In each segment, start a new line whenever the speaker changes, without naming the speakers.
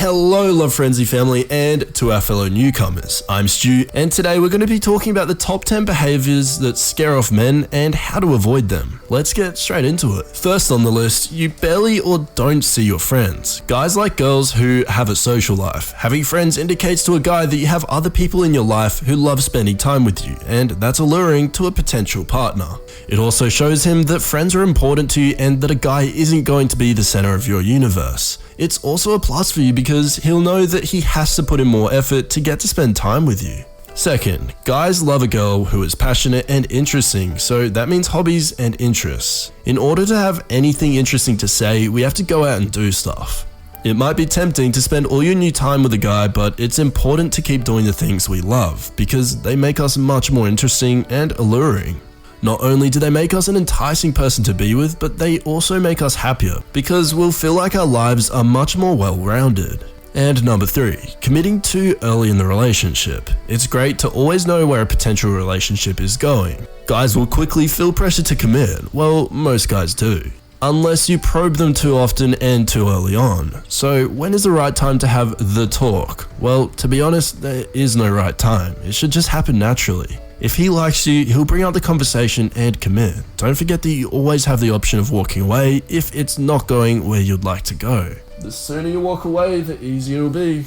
Hello Love Frenzy family and to our fellow newcomers, I'm Stu and today we're going to be talking about the top 10 behaviours that scare off men and how to avoid them. Let's get straight into it. First on the list, you barely or don't see your friends. Guys like girls who have a social life. Having friends indicates to a guy that you have other people in your life who love spending time with you, and that's alluring to a potential partner. It also shows him that friends are important to you and that a guy isn't going to be the center of your universe. It's also a plus for you because he'll know that he has to put in more effort to get to spend time with you. Second, guys love a girl who is passionate and interesting, so that means hobbies and interests. In order to have anything interesting to say, we have to go out and do stuff. It might be tempting to spend all your new time with a guy, but it's important to keep doing the things we love because they make us much more interesting and alluring. Not only do they make us an enticing person to be with, but they also make us happier because we'll feel like our lives are much more well-rounded. And number 3, committing too early in the relationship. It's great to always know where a potential relationship is going. Guys will quickly feel pressure to commit, well, most guys do, unless you probe them too often and too early on. So when is the right time to have the talk? Well, to be honest, there is no right time. It should just happen naturally. If he likes you, he'll bring up the conversation and commit. Don't forget that you always have the option of walking away if it's not going where you'd like to go. The sooner you walk away, the easier it'll be.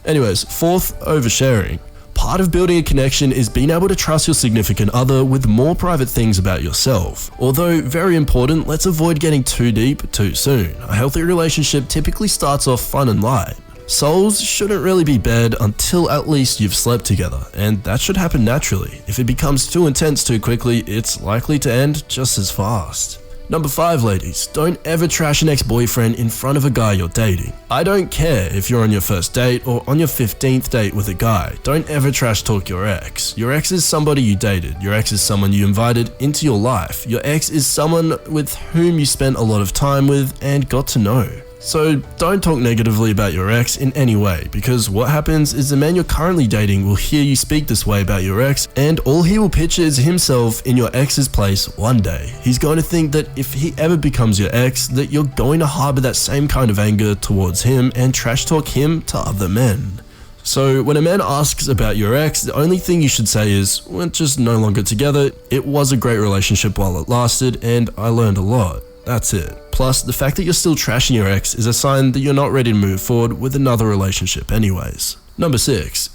Anyways, fourth, oversharing. Part of building a connection is being able to trust your significant other with more private things about yourself. Although very important, let's avoid getting too deep too soon. A healthy relationship typically starts off fun and light. Souls shouldn't really be bad until at least you've slept together, and that should happen naturally. If it becomes too intense too quickly, it's likely to end just as fast. Number 5, ladies, don't ever trash an ex-boyfriend in front of a guy you're dating. I don't care if you're on your first date or on your 15th date with a guy, don't ever trash talk your ex. Your ex is somebody you dated, your ex is someone you invited into your life, your ex is someone with whom you spent a lot of time with and got to know. So don't talk negatively about your ex in any way, because what happens is the man you're currently dating will hear you speak this way about your ex, and all he will picture is himself in your ex's place one day. He's going to think that if he ever becomes your ex, that you're going to harbor that same kind of anger towards him and trash talk him to other men. So when a man asks about your ex, the only thing you should say is, we're just no longer together, it was a great relationship while it lasted, and I learned a lot. That's it. Plus, the fact that you're still trashing your ex is a sign that you're not ready to move forward with another relationship anyways. Number 6.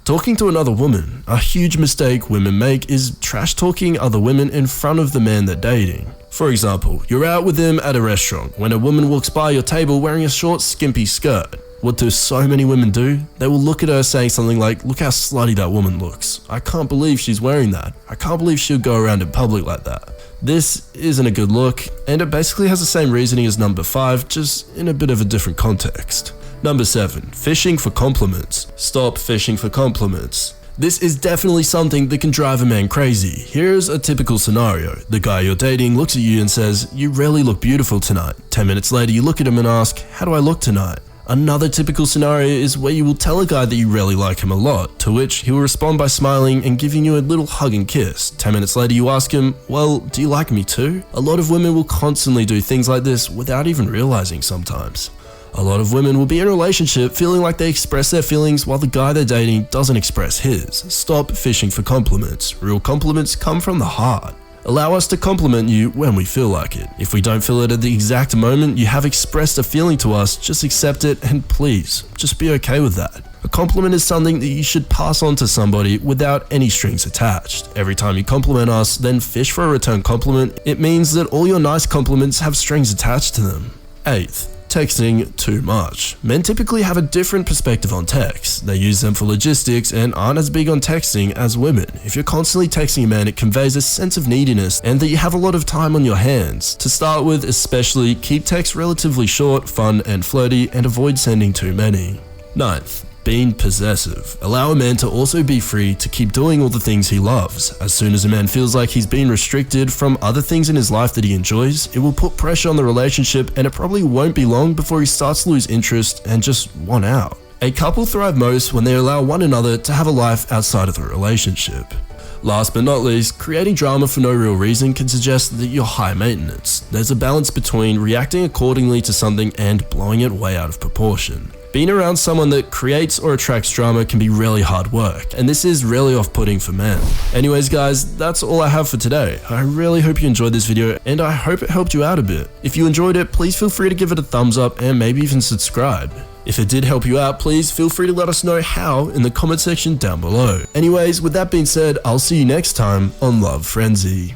Talking to another woman. A huge mistake women make is trash talking other women in front of the man they're dating. For example, you're out with them at a restaurant when a woman walks by your table wearing a short, skimpy skirt. What do so many women do? They will look at her saying something like, "Look how slutty that woman looks. I can't believe she's wearing that. I can't believe she'll go around in public like that." This isn't a good look, and it basically has the same reasoning as number 5, just in a bit of a different context. Number 7, fishing for compliments. Stop fishing for compliments. This is definitely something that can drive a man crazy. Here's a typical scenario. The guy you're dating looks at you and says, "You really look beautiful tonight." 10 minutes later, you look at him and ask, "How do I look tonight?" Another typical scenario is where you will tell a guy that you really like him a lot, to which he will respond by smiling and giving you a little hug and kiss. 10 minutes later you ask him, "Well, do you like me too?" A lot of women will constantly do things like this without even realizing sometimes. A lot of women will be in a relationship feeling like they express their feelings while the guy they're dating doesn't express his. Stop fishing for compliments. Real compliments come from the heart. Allow us to compliment you when we feel like it. If we don't feel it at the exact moment you have expressed a feeling to us, just accept it and please, just be okay with that. A compliment is something that you should pass on to somebody without any strings attached. Every time you compliment us, then fish for a return compliment. It means that all your nice compliments have strings attached to them. 8th, texting too much. Men typically have a different perspective on text. They use them for logistics and aren't as big on texting as women. If you're constantly texting a man, it conveys a sense of neediness and that you have a lot of time on your hands. To start with, especially, keep texts relatively short, fun, and flirty, and avoid sending too many. 9th, being possessive. Allow a man to also be free to keep doing all the things he loves. As soon as a man feels like he's being restricted from other things in his life that he enjoys, it will put pressure on the relationship and it probably won't be long before he starts to lose interest and just want out. A couple thrive most when they allow one another to have a life outside of the relationship. Last but not least, creating drama for no real reason can suggest that you're high maintenance. There's a balance between reacting accordingly to something and blowing it way out of proportion. Being around someone that creates or attracts drama can be really hard work, and this is really off-putting for men. Anyways guys, that's all I have for today. I really hope you enjoyed this video, and I hope it helped you out a bit. If you enjoyed it, please feel free to give it a thumbs up and maybe even subscribe. If it did help you out, please feel free to let us know how in the comment section down below. Anyways, with that being said, I'll see you next time on Love Frenzy.